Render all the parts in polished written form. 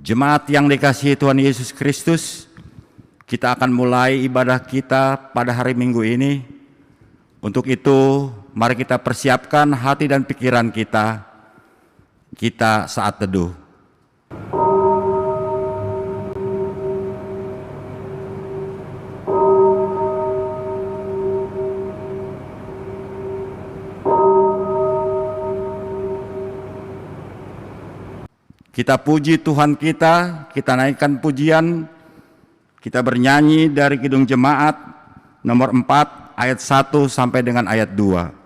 Jemaat yang dikasihi Tuhan Yesus Kristus, kita akan mulai ibadah kita pada hari Minggu ini. Untuk itu, mari kita persiapkan hati dan pikiran kita. Kita saat teduh. Kita puji Tuhan kita naikkan pujian, kita bernyanyi dari Kidung Jemaat nomor 4 ayat 1 sampai dengan ayat 2.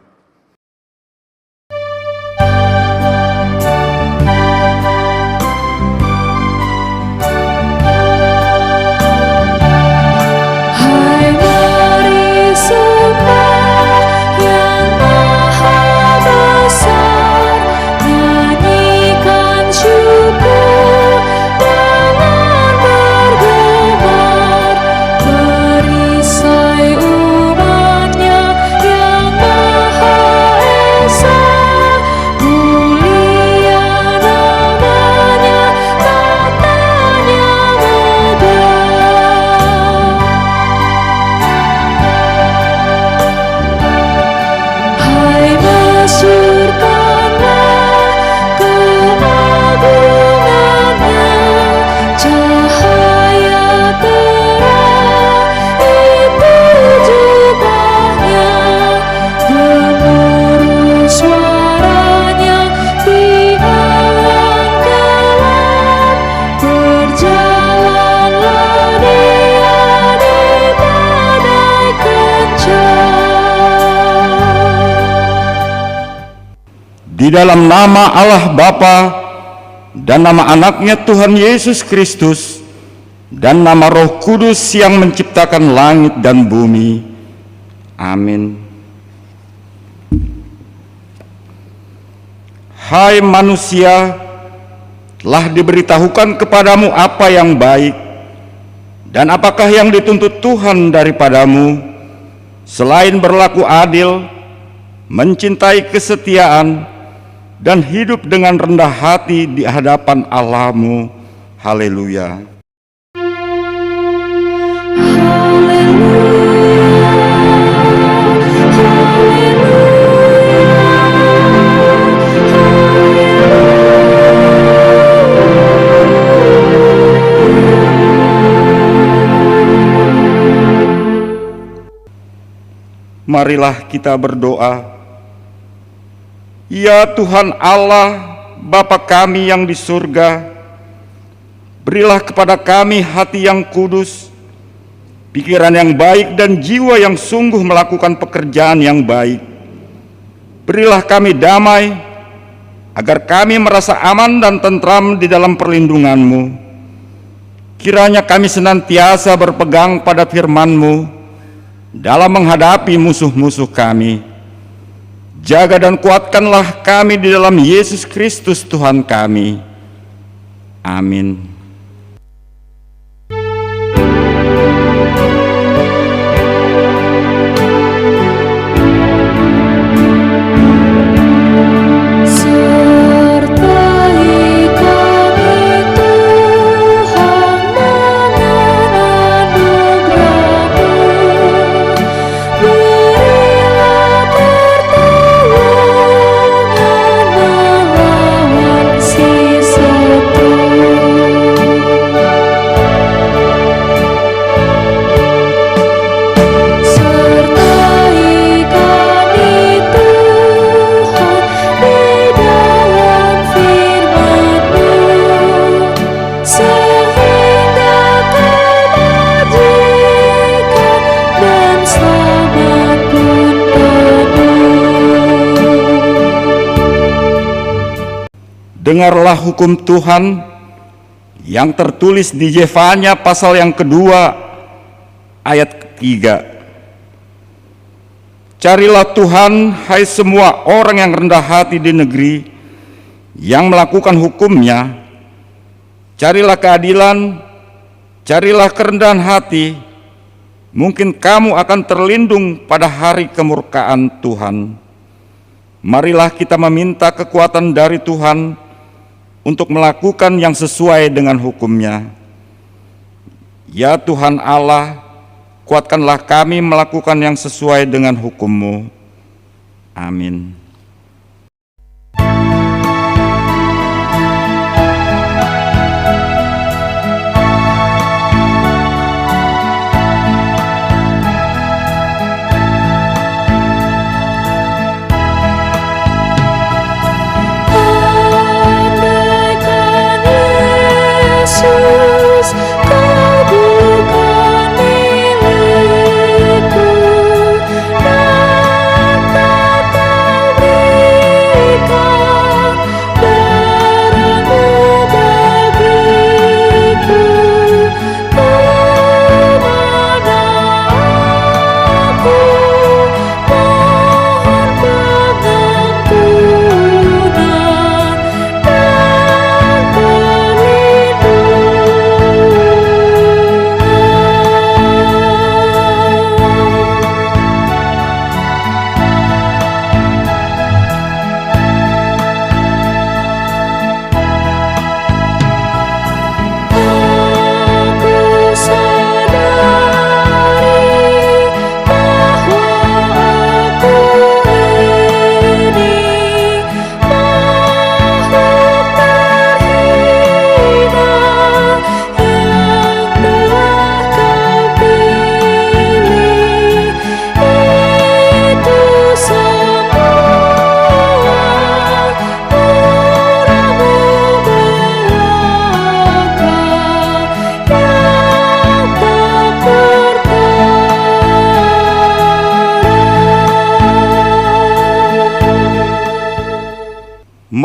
Di dalam nama Allah Bapa dan nama anaknya Tuhan Yesus Kristus dan nama Roh Kudus yang menciptakan langit dan bumi. Amin. Hai manusia, telah diberitahukan kepadamu apa yang baik dan apakah yang dituntut Tuhan daripadamu selain berlaku adil, mencintai kesetiaan, dan hidup dengan rendah hati di hadapan Allah-Mu. Haleluya. Marilah kita berdoa. Ya Tuhan Allah, Bapa kami yang di surga, berilah kepada kami hati yang kudus, pikiran yang baik dan jiwa yang sungguh melakukan pekerjaan yang baik. Berilah kami damai, agar kami merasa aman dan tentram di dalam perlindungan-Mu. Kiranya kami senantiasa berpegang pada firman-Mu dalam menghadapi musuh-musuh kami. Jaga dan kuatkanlah kami di dalam Yesus Kristus Tuhan kami. Amin. Dengarlah hukum Tuhan yang tertulis di Yefanya pasal yang kedua ayat 3. Carilah Tuhan, hai semua orang yang rendah hati di negeri, yang melakukan hukum-Nya. Carilah keadilan, carilah kerendahan hati, mungkin kamu akan terlindung pada hari kemurkaan Tuhan. Marilah kita meminta kekuatan dari Tuhan untuk melakukan yang sesuai dengan hukum-Nya. Ya Tuhan Allah, kuatkanlah kami melakukan yang sesuai dengan hukum-Mu. Amin.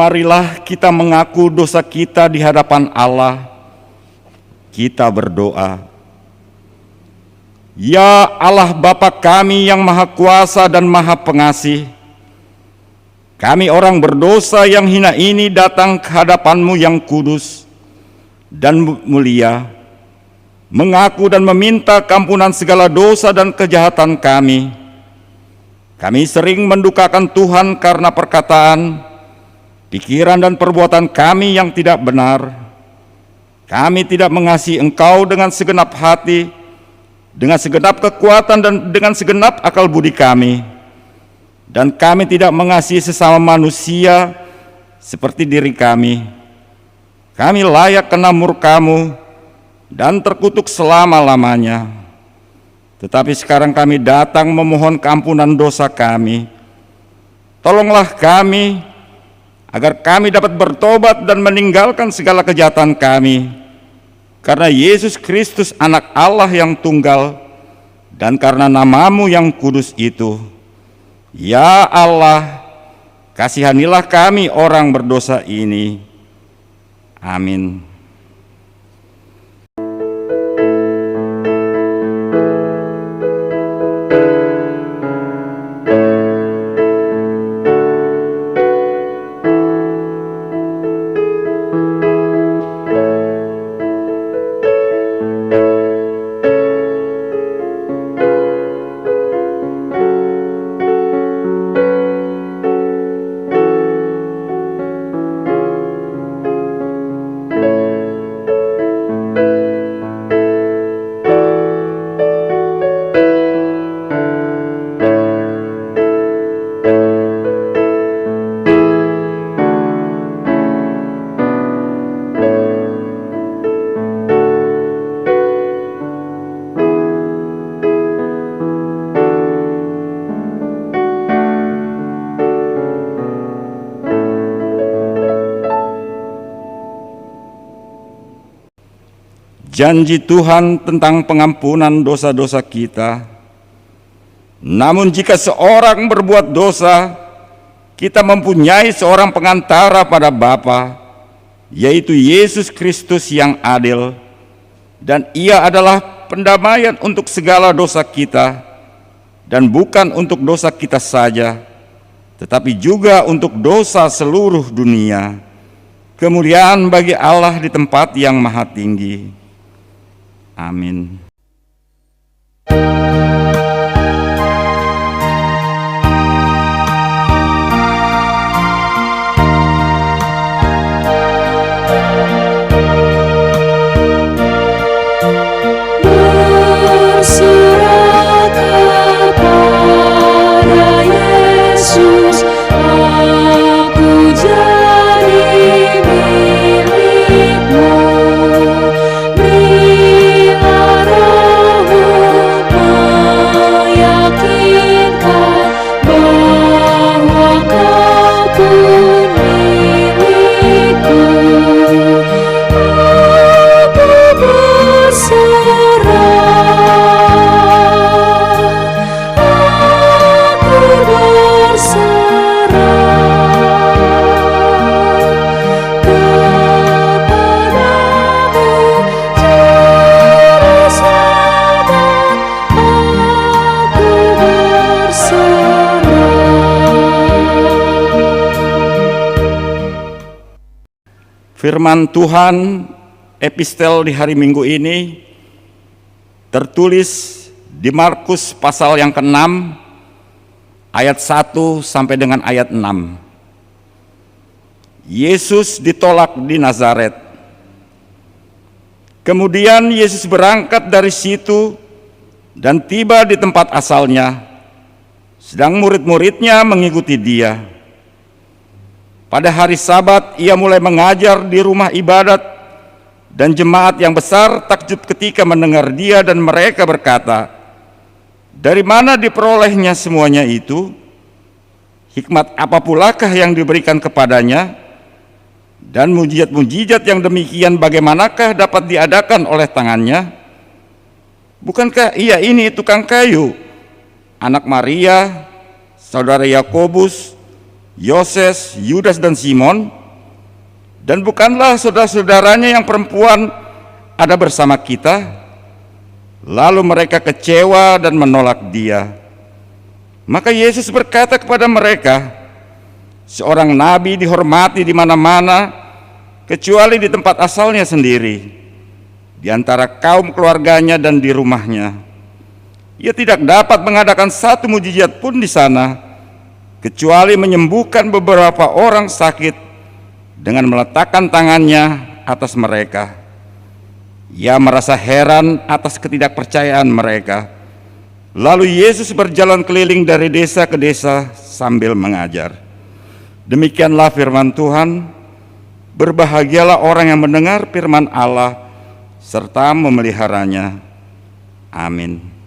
Marilah kita mengaku dosa kita di hadapan Allah. Kita berdoa. Ya Allah Bapa kami yang Maha Kuasa dan Maha Pengasih, kami orang berdosa yang hina ini datang ke hadapan-Mu yang kudus dan mulia, mengaku dan meminta keampunan segala dosa dan kejahatan kami. Kami sering mendukakan Tuhan karena perkataan, pikiran dan perbuatan kami yang tidak benar. Kami tidak mengasihi Engkau dengan segenap hati, dengan segenap kekuatan dan dengan segenap akal budi kami. Dan kami tidak mengasihi sesama manusia seperti diri kami. Kami layak kena murka-Mu dan terkutuk selama-lamanya. Tetapi sekarang kami datang memohon keampunan dosa kami. Tolonglah kami agar kami dapat bertobat dan meninggalkan segala kejahatan kami, karena Yesus Kristus anak Allah yang tunggal, dan karena nama-Mu yang kudus itu. Ya Allah, kasihanilah kami orang berdosa ini. Amin. Janji Tuhan tentang pengampunan dosa-dosa kita. Namun jika seorang berbuat dosa, kita mempunyai seorang pengantara pada Bapa, yaitu Yesus Kristus yang adil, dan Ia adalah pendamaian untuk segala dosa kita, dan bukan untuk dosa kita saja, tetapi juga untuk dosa seluruh dunia. Kemuliaan bagi Allah di tempat yang maha tinggi. Amin. Firman Tuhan epistel di hari Minggu ini tertulis di Markus pasal yang ke-6 ayat 1 sampai dengan ayat 6. Yesus ditolak di Nazaret. Kemudian Yesus berangkat dari situ dan tiba di tempat asalnya, sedang murid-muridnya mengikuti dia. Pada hari Sabat ia mulai mengajar di rumah ibadat, dan jemaat yang besar takjub ketika mendengar dia, dan mereka berkata, "Dari mana diperolehnya semuanya itu? Hikmat apa pulakah yang diberikan kepadanya? Dan mujizat-mujizat yang demikian bagaimanakah dapat diadakan oleh tangannya? Bukankah ia ini tukang kayu, anak Maria, saudara Yakobus, Yoses, Yudas dan Simon? Dan bukanlah saudara-saudaranya yang perempuan ada bersama kita?" Lalu mereka kecewa dan menolak dia. Maka Yesus berkata kepada mereka, "Seorang nabi dihormati di mana-mana, kecuali di tempat asalnya sendiri, di antara kaum keluarganya dan di rumahnya. Ia tidak dapat mengadakan satu mujizat pun di sana, kecuali menyembuhkan beberapa orang sakit dengan meletakkan tangannya atas mereka." Ia merasa heran atas ketidakpercayaan mereka. Lalu Yesus berjalan keliling dari desa ke desa sambil mengajar. Demikianlah firman Tuhan. Berbahagialah orang yang mendengar firman Allah serta memeliharanya. Amin.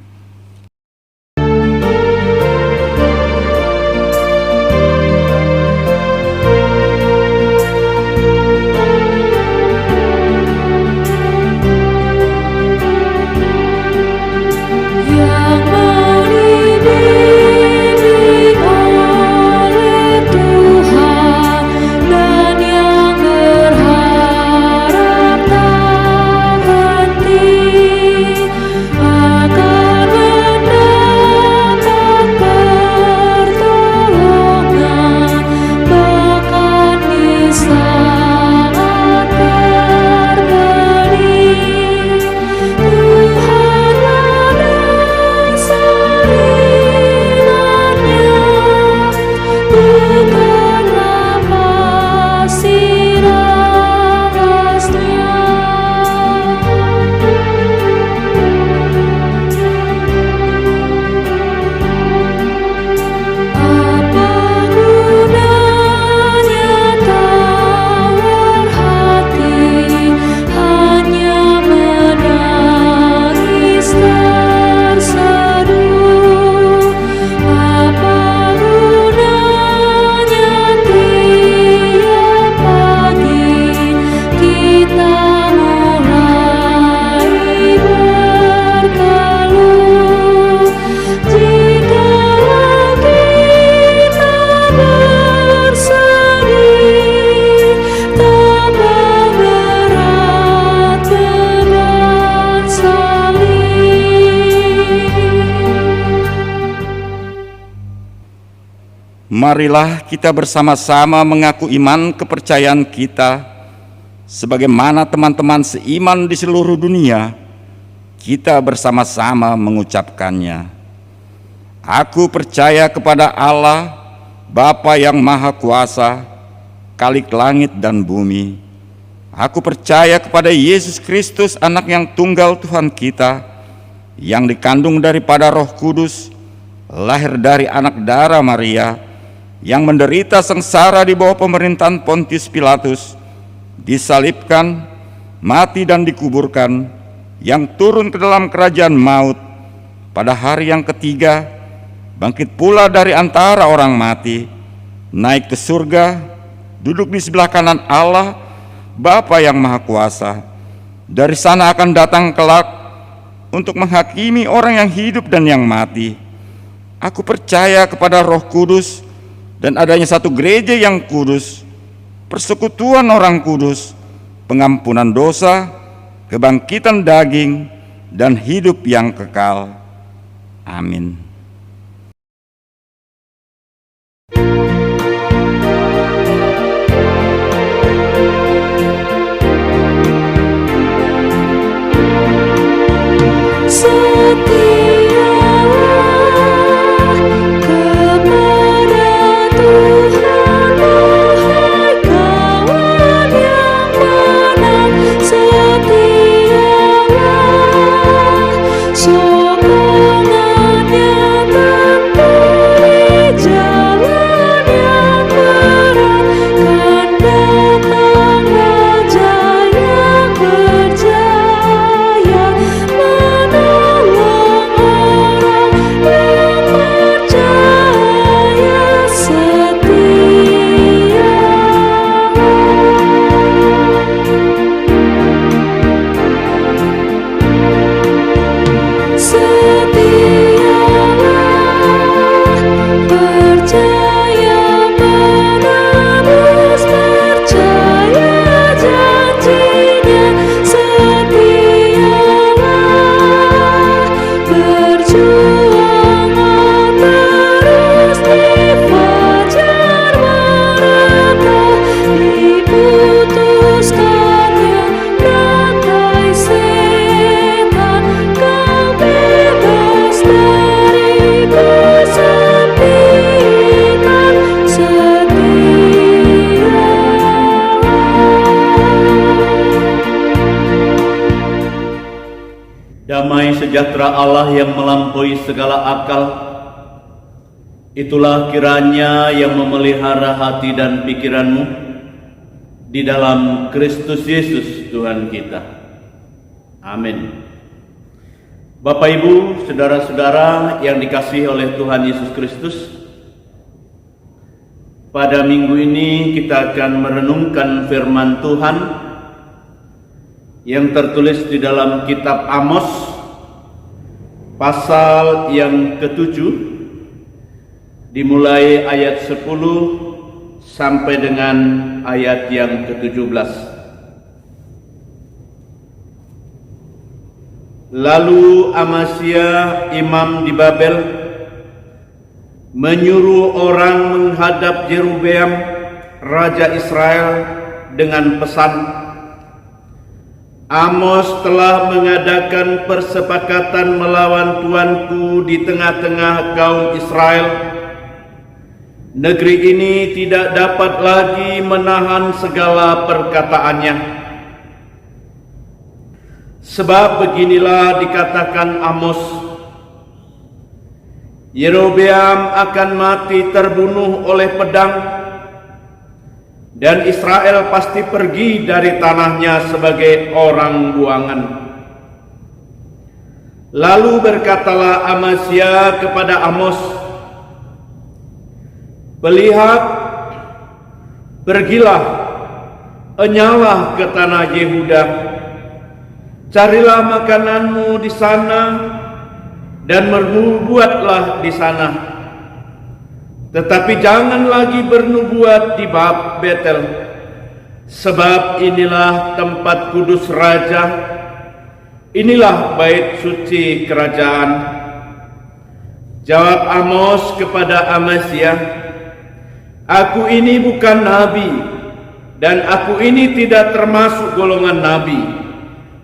Marilah kita bersama-sama mengaku iman kepercayaan kita, sebagaimana teman-teman seiman di seluruh dunia, kita bersama-sama mengucapkannya. Aku percaya kepada Allah, Bapa yang Maha Kuasa, Khalik langit dan bumi. Aku percaya kepada Yesus Kristus, Anak yang tunggal Tuhan kita, yang dikandung daripada Roh Kudus, lahir dari anak darah Maria, yang menderita sengsara di bawah pemerintahan Pontius Pilatus, disalibkan, mati dan dikuburkan, yang turun ke dalam kerajaan maut, pada hari yang ketiga bangkit pula dari antara orang mati, naik ke surga, duduk di sebelah kanan Allah, Bapa yang Maha Kuasa. Dari sana akan datang kelak untuk menghakimi orang yang hidup dan yang mati. Aku percaya kepada Roh Kudus dan adanya satu gereja yang kudus, persekutuan orang kudus, pengampunan dosa, kebangkitan daging, dan hidup yang kekal. Amin. Damai sejahtera Allah yang melampaui segala akal, itulah kiranya yang memelihara hati dan pikiranmu di dalam Kristus Yesus Tuhan kita. Amin. Bapak, Ibu, saudara-saudara yang dikasihi oleh Tuhan Yesus Kristus, pada minggu ini kita akan merenungkan firman Tuhan yang tertulis di dalam kitab Amos, pasal yang ke-7, dimulai ayat 10 sampai dengan ayat yang ke-17. Lalu Amasya, imam di Babel, menyuruh orang menghadap Yerobeam, raja Israel, dengan pesan, Amos telah mengadakan persepakatan melawan tuanku di tengah-tengah kaum Israel. Negeri ini tidak dapat lagi menahan segala perkataannya. Sebab beginilah dikatakan Amos, Yerobeam akan mati terbunuh oleh pedang, dan Israel pasti pergi dari tanahnya sebagai orang buangan. Lalu berkatalah Amasya kepada Amos, "Lihat, pergilah, enyalah ke tanah Yehuda, carilah makananmu di sana, dan bernubuatlah di sana. Tetapi jangan lagi bernubuat di Betel, sebab inilah tempat kudus raja, inilah bait suci kerajaan." Jawab Amos kepada Amasya, "Aku ini bukan nabi, dan aku ini tidak termasuk golongan nabi,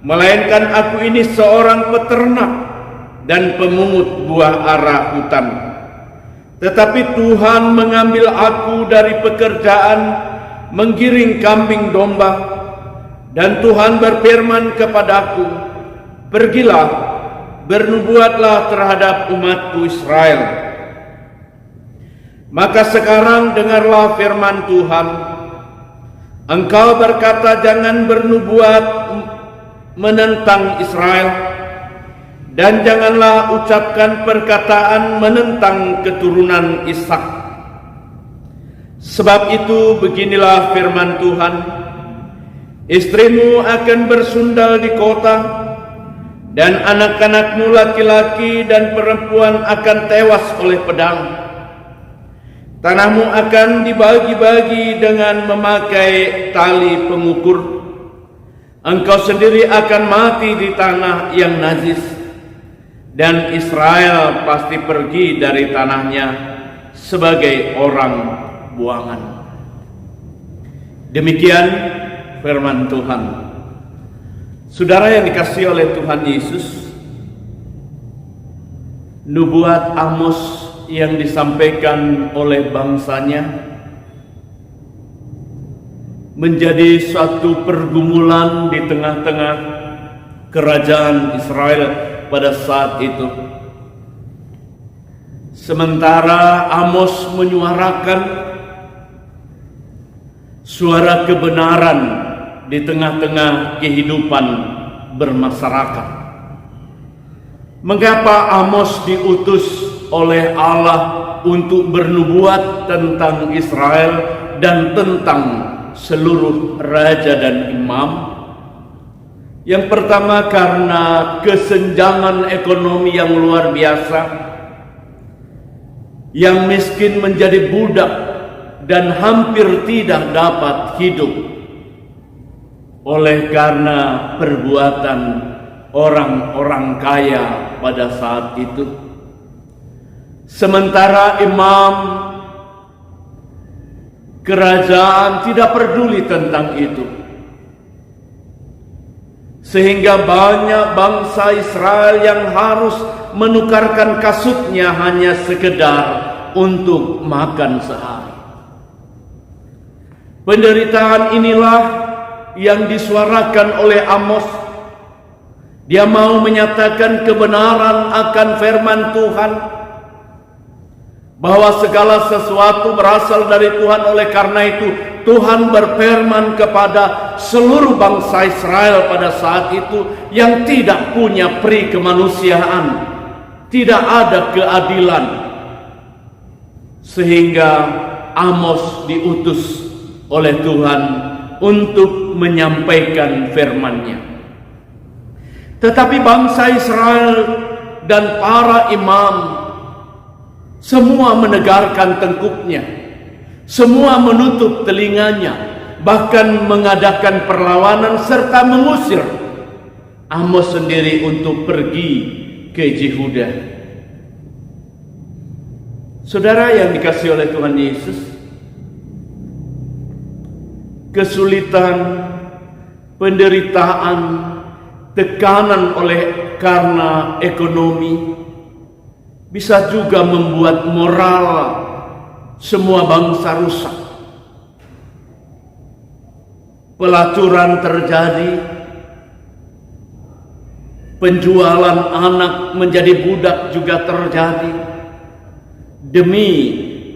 melainkan aku ini seorang peternak dan pemungut buah ara hutan. Tetapi Tuhan mengambil aku dari pekerjaan menggiring kambing domba, dan Tuhan berfirman kepadaku, pergilah, bernubuatlah terhadap umatku Israel. Maka sekarang dengarlah firman Tuhan. Engkau berkata jangan bernubuat menentang Israel, dan janganlah ucapkan perkataan menentang keturunan Ishak. Sebab itu beginilah firman Tuhan, istrimu akan bersundal di kota, dan anak-anakmu laki-laki dan perempuan akan tewas oleh pedang. Tanahmu akan dibagi-bagi dengan memakai tali pengukur. Engkau sendiri akan mati di tanah yang najis, dan Israel pasti pergi dari tanahnya sebagai orang buangan." Demikian firman Tuhan. Saudara yang dikasihi oleh Tuhan Yesus, nubuat Amos yang disampaikan oleh bangsanya menjadi suatu pergumulan di tengah-tengah kerajaan Israel pada saat itu. Sementara Amos menyuarakan suara kebenaran di tengah-tengah kehidupan bermasyarakat. Mengapa Amos diutus oleh Allah untuk bernubuat tentang Israel dan tentang seluruh raja dan imam? Yang pertama, karena kesenjangan ekonomi yang luar biasa. Yang miskin menjadi budak dan hampir tidak dapat hidup oleh karena perbuatan orang-orang kaya pada saat itu. Sementara imam kerajaan tidak peduli tentang itu, sehingga banyak bangsa Israel yang harus menukarkan kasutnya hanya sekedar untuk makan sehari. Penderitaan inilah yang disuarakan oleh Amos, Dia mau menyatakan kebenaran akan firman Tuhan, bahwa segala sesuatu berasal dari Tuhan. Oleh karena itu Tuhan berfirman kepada seluruh bangsa Israel pada saat itu yang tidak punya peri kemanusiaan, tidak ada keadilan, sehingga Amos diutus oleh Tuhan untuk menyampaikan firman-Nya. Tetapi bangsa Israel dan para imam semua menegarkan tengkuknya, semua menutup telinganya, bahkan mengadakan perlawanan serta mengusir Amos sendiri untuk pergi ke Yehuda. Saudara yang dikasihi oleh Tuhan Yesus, kesulitan, penderitaan, tekanan oleh karena ekonomi bisa juga membuat moral semua bangsa rusak. Pelacuran terjadi, penjualan anak menjadi budak juga terjadi, demi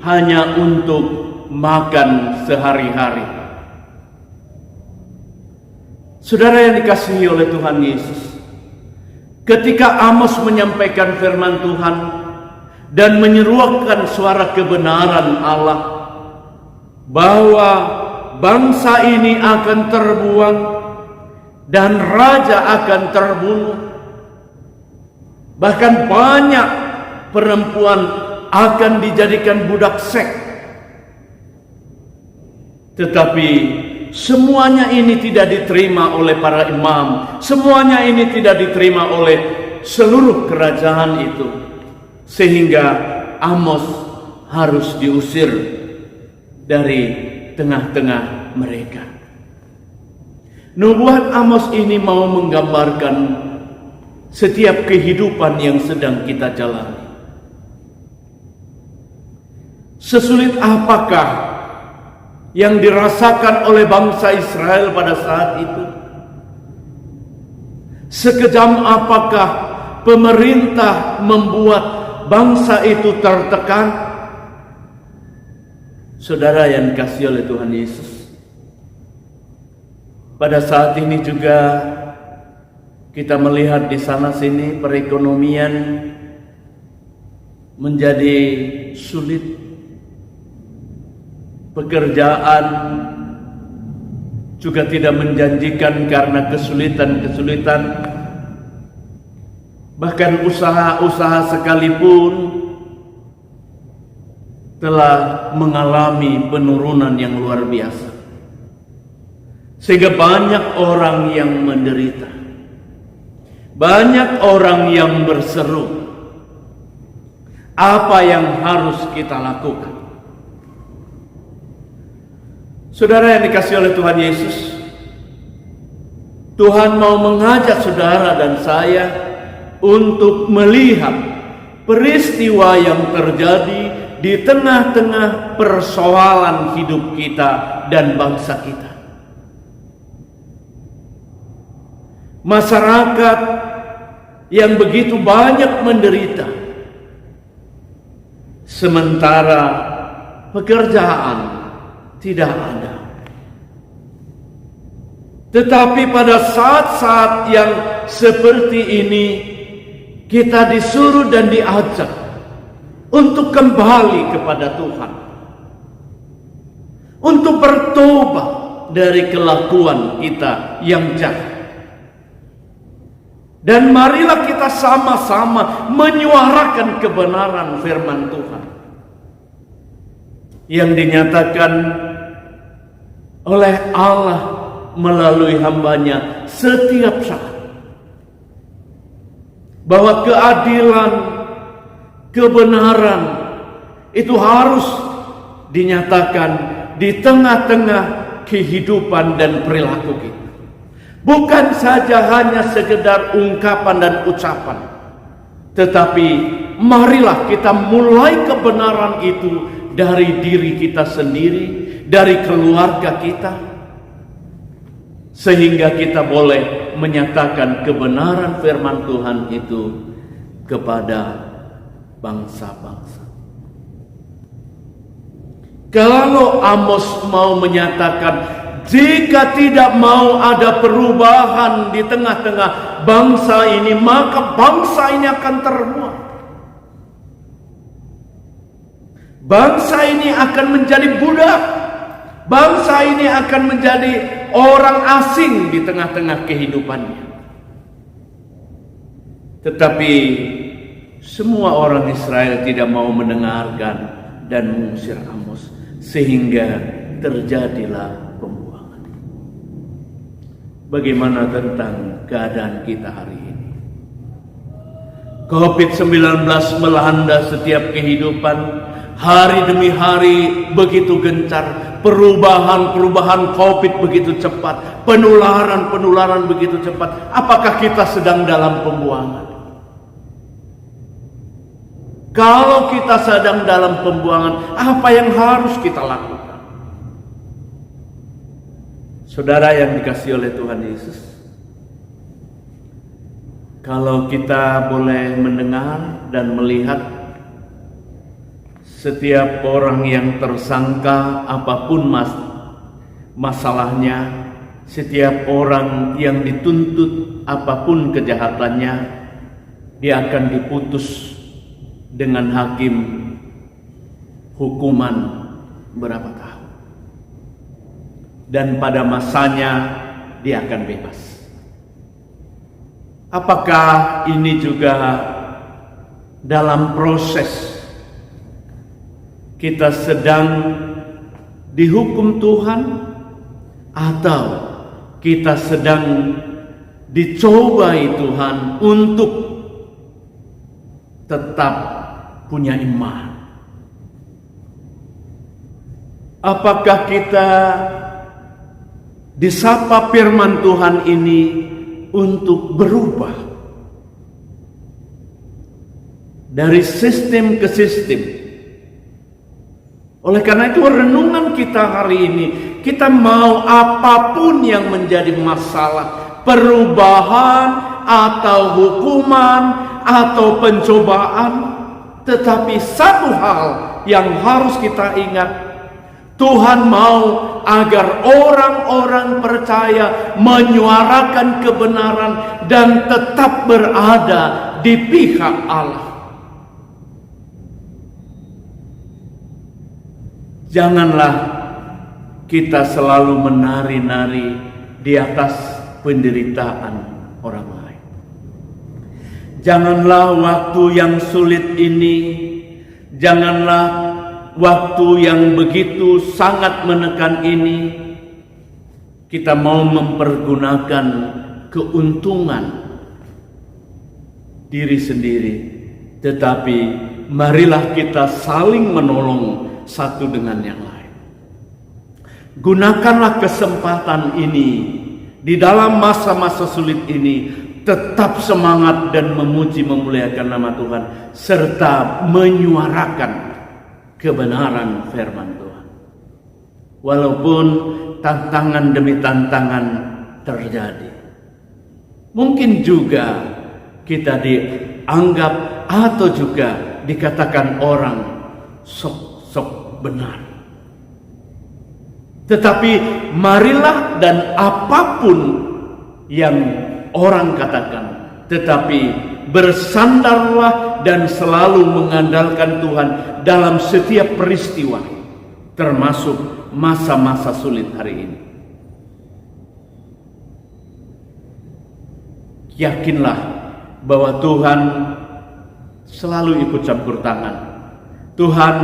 hanya untuk makan sehari-hari. Saudara yang dikasihi oleh Tuhan Yesus, ketika Amos menyampaikan firman Tuhan dan menyeruakan suara kebenaran Allah bahwa bangsa ini akan terbuang dan raja akan terbunuh, bahkan banyak perempuan akan dijadikan budak seks. Tetapi semuanya ini tidak diterima oleh para imam, semuanya ini tidak diterima oleh seluruh kerajaan itu, sehingga Amos harus diusir dari tengah-tengah mereka. Nubuat Amos ini mau menggambarkan setiap kehidupan yang sedang kita jalani. Sesulit apakah yang dirasakan oleh bangsa Israel pada saat itu? Sekejam apakah pemerintah membuat bangsa itu tertekan? Saudara yang dikasihi oleh Tuhan Yesus, pada saat ini juga kita melihat di sana sini perekonomian menjadi sulit. Pekerjaan juga tidak menjanjikan karena kesulitan-kesulitan. Bahkan usaha-usaha sekalipun telah mengalami penurunan yang luar biasa, sehingga banyak orang yang menderita, banyak orang yang berseru, apa yang harus kita lakukan? Saudara yang dikasihi oleh Tuhan Yesus, Tuhan mau mengajak saudara dan saya untuk melihat peristiwa yang terjadi di tengah-tengah persoalan hidup kita dan bangsa kita. Masyarakat yang begitu banyak menderita, sementara pekerjaan tidak ada. Tetapi pada saat-saat yang seperti ini, kita disuruh dan diajak untuk kembali kepada Tuhan, untuk bertobat dari kelakuan kita yang jahat. Dan marilah kita sama-sama menyuarakan kebenaran firman Tuhan yang dinyatakan oleh Allah melalui hambanya setiap saat, bahwa keadilan, kebenaran itu harus dinyatakan di tengah-tengah kehidupan dan perilaku kita. Bukan saja hanya sekedar ungkapan dan ucapan, tetapi marilah kita mulai kebenaran itu dari diri kita sendiri, dari keluarga kita, sehingga kita boleh menyatakan kebenaran firman Tuhan itu kepada bangsa-bangsa. Kalau Amos mau menyatakan, jika tidak mau ada perubahan di tengah-tengah bangsa ini, maka bangsa ini akan terbuang. Bangsa ini akan menjadi budak. Bangsa ini akan menjadi orang asing di tengah-tengah kehidupannya. Tetapi semua orang Israel tidak mau mendengarkan dan mengusir Amos, sehingga terjadilah pembuangan. Bagaimana tentang keadaan kita hari ini? COVID-19 melanda setiap kehidupan. Hari demi hari begitu gencar, perubahan COVID begitu cepat, penularan begitu cepat. Apakah kita sedang dalam pembuangan? Kalau kita sedang dalam pembuangan, apa yang harus kita lakukan? Saudara yang dikasihi oleh Tuhan Yesus, kalau kita boleh mendengar dan melihat setiap orang yang tersangka apapun masalahnya, setiap orang yang dituntut apapun kejahatannya, dia akan diputus dengan hakim hukuman berapa tahun. Dan pada masanya dia akan bebas. Apakah ini juga dalam proses kita sedang dihukum Tuhan, atau kita sedang dicobai Tuhan untuk tetap punya iman? Apakah kita disapa firman Tuhan ini untuk berubah dari sistem ke sistem? Oleh karena itu renungan kita hari ini, kita mau apapun yang menjadi masalah, perubahan atau hukuman atau pencobaan, tetapi satu hal yang harus kita ingat, Tuhan mau agar orang-orang percaya menyuarakan kebenaran dan tetap berada di pihak Allah. Janganlah kita selalu menari-nari di atas penderitaan orang lain. Janganlah waktu yang sulit ini, janganlah waktu yang begitu sangat menekan ini, kita mau mempergunakan keuntungan diri sendiri. Tetapi marilah kita saling menolong satu dengan yang lain. Gunakanlah kesempatan ini di dalam masa-masa sulit ini, tetap semangat dan memuji memuliakan nama Tuhan, serta menyuarakan kebenaran firman Tuhan. Walaupun tantangan demi tantangan terjadi, mungkin juga kita dianggap atau juga dikatakan orang sok benar. Tetapi marilah, dan apapun yang orang katakan, tetapi bersandarlah dan selalu mengandalkan Tuhan dalam setiap peristiwa, termasuk masa-masa sulit hari ini. Yakinlah bahwa Tuhan selalu ikut campur tangan. Tuhan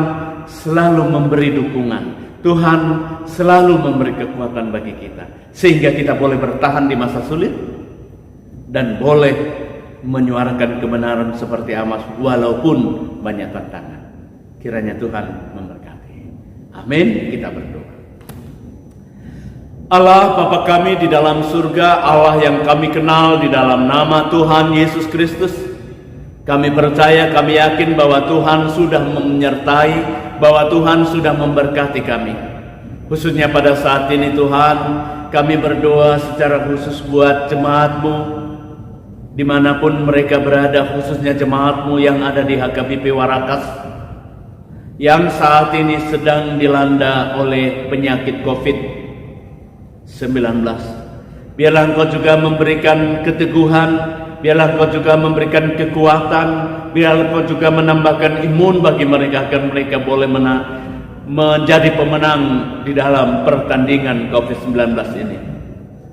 selalu memberi dukungan. Tuhan selalu memberi kekuatan bagi kita, sehingga kita boleh bertahan di masa sulit dan boleh menyuarakan kebenaran seperti Amos walaupun banyak tantangan. Kiranya Tuhan memberkati. Amin. Kita berdoa. Allah Bapa kami di dalam surga, Allah yang kami kenal di dalam nama Tuhan Yesus Kristus, kami percaya, kami yakin bahwa Tuhan sudah menyertai, bahwa Tuhan sudah memberkati kami. Khususnya pada saat ini Tuhan, kami berdoa secara khusus buat jemaat-Mu dimanapun mereka berada, khususnya jemaat-Mu yang ada di HKBP Warakas, yang saat ini sedang dilanda oleh penyakit COVID-19. Biarlah Engkau juga memberikan keteguhan, biarlah Engkau juga memberikan kekuatan, biarlah Engkau juga menambahkan imun bagi mereka agar mereka boleh menjadi pemenang di dalam pertandingan COVID-19 ini.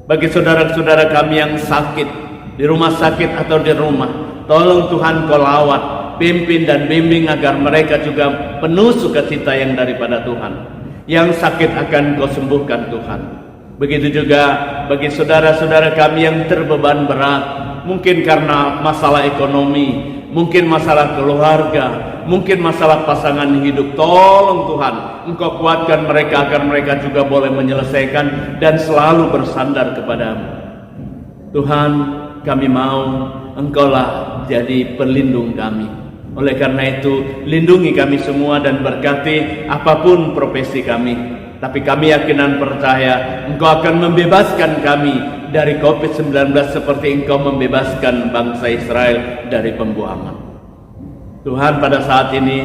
Bagi saudara-saudara kami yang sakit, di rumah sakit atau di rumah, tolong Tuhan Kau lawat, pimpin dan bimbing agar mereka juga penuh sukacita yang daripada Tuhan. Yang sakit akan Kau sembuhkan Tuhan. Begitu juga bagi saudara-saudara kami yang terbeban berat, mungkin karena masalah ekonomi, mungkin masalah keluarga, mungkin masalah pasangan hidup. Tolong Tuhan, Engkau kuatkan mereka agar mereka juga boleh menyelesaikan dan selalu bersandar kepadamu. Tuhan, kami mau Engkaulah jadi pelindung kami. Oleh karena itu, lindungi kami semua dan berkati apapun profesi kami. Tapi kami yakin dan percaya Engkau akan membebaskan kami dari COVID-19 seperti Engkau membebaskan bangsa Israel dari pembuangan. Tuhan, pada saat ini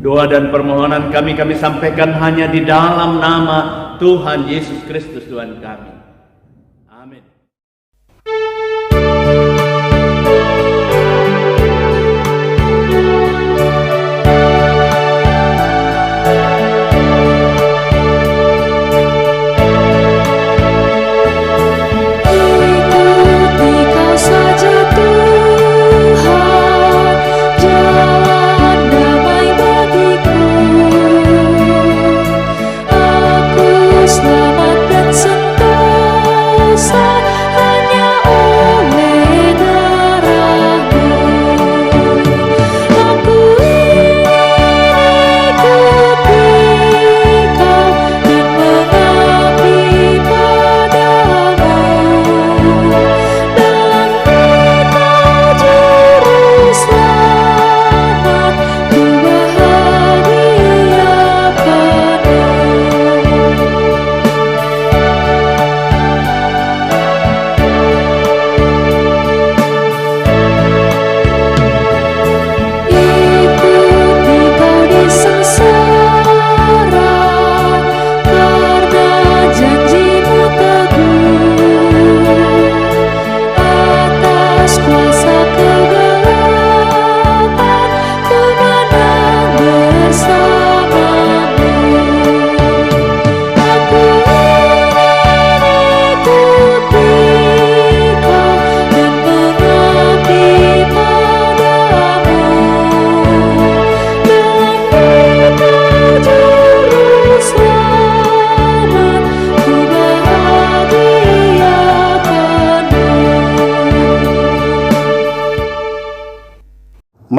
doa dan permohonan kami sampaikan hanya di dalam nama Tuhan Yesus Kristus Tuhan kami. Amin. Selamat dan sentosa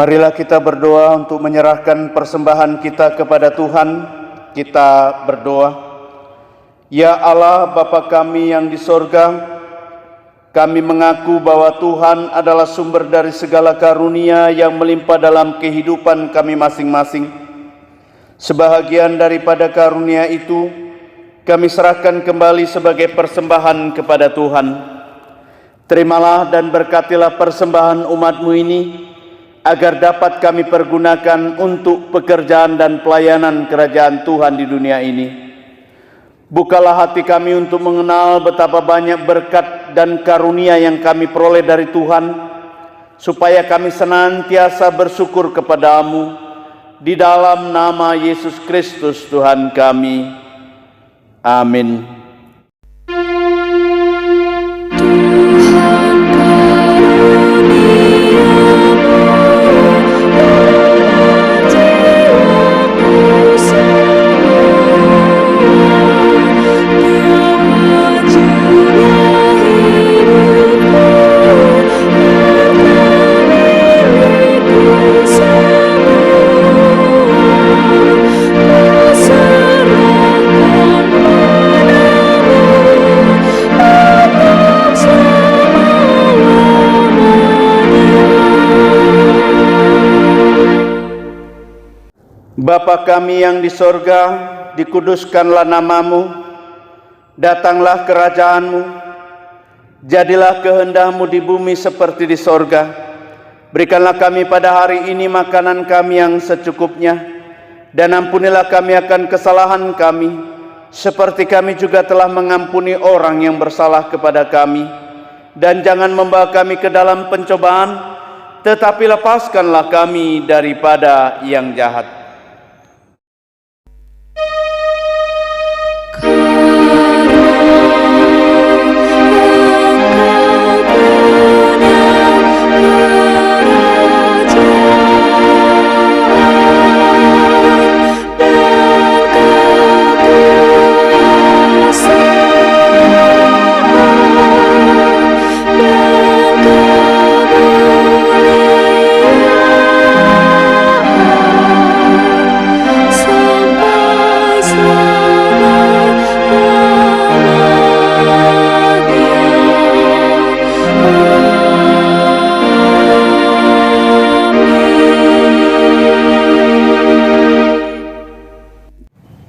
Marilah kita berdoa untuk menyerahkan persembahan kita kepada Tuhan. Kita berdoa. Ya Allah, Bapa kami yang di sorga, kami mengaku bahwa Tuhan adalah sumber dari segala karunia yang melimpah dalam kehidupan kami masing-masing. Sebahagian daripada karunia itu, kami serahkan kembali sebagai persembahan kepada Tuhan. Terimalah dan berkatilah persembahan umat-Mu ini, agar dapat kami pergunakan untuk pekerjaan dan pelayanan kerajaan Tuhan di dunia ini. Bukalah hati kami untuk mengenal betapa banyak berkat dan karunia yang kami peroleh dari Tuhan, supaya kami senantiasa bersyukur kepada-Mu, di dalam nama Yesus Kristus Tuhan kami. Amin. Bapa kami yang di sorga, dikuduskanlah namamu, datanglah kerajaanmu, jadilah kehendak-Mu di bumi seperti di sorga. Berikanlah kami pada hari ini makanan kami yang secukupnya, dan ampunilah kami akan kesalahan kami, seperti kami juga telah mengampuni orang yang bersalah kepada kami. Dan jangan membawa kami ke dalam pencobaan, tetapi lepaskanlah kami daripada yang jahat.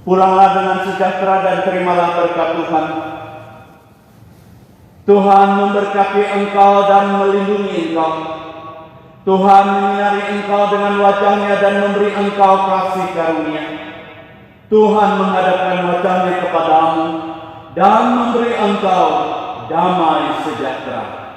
Pulanglah dengan sejahtera dan terimalah berkat Tuhan. Tuhan memberkati engkau dan melindungi engkau. Tuhan menyinari engkau dengan wajah-Nya dan memberi engkau kasih karunia. Tuhan menghadapkan wajah-Nya kepadamu dan memberi engkau damai sejahtera.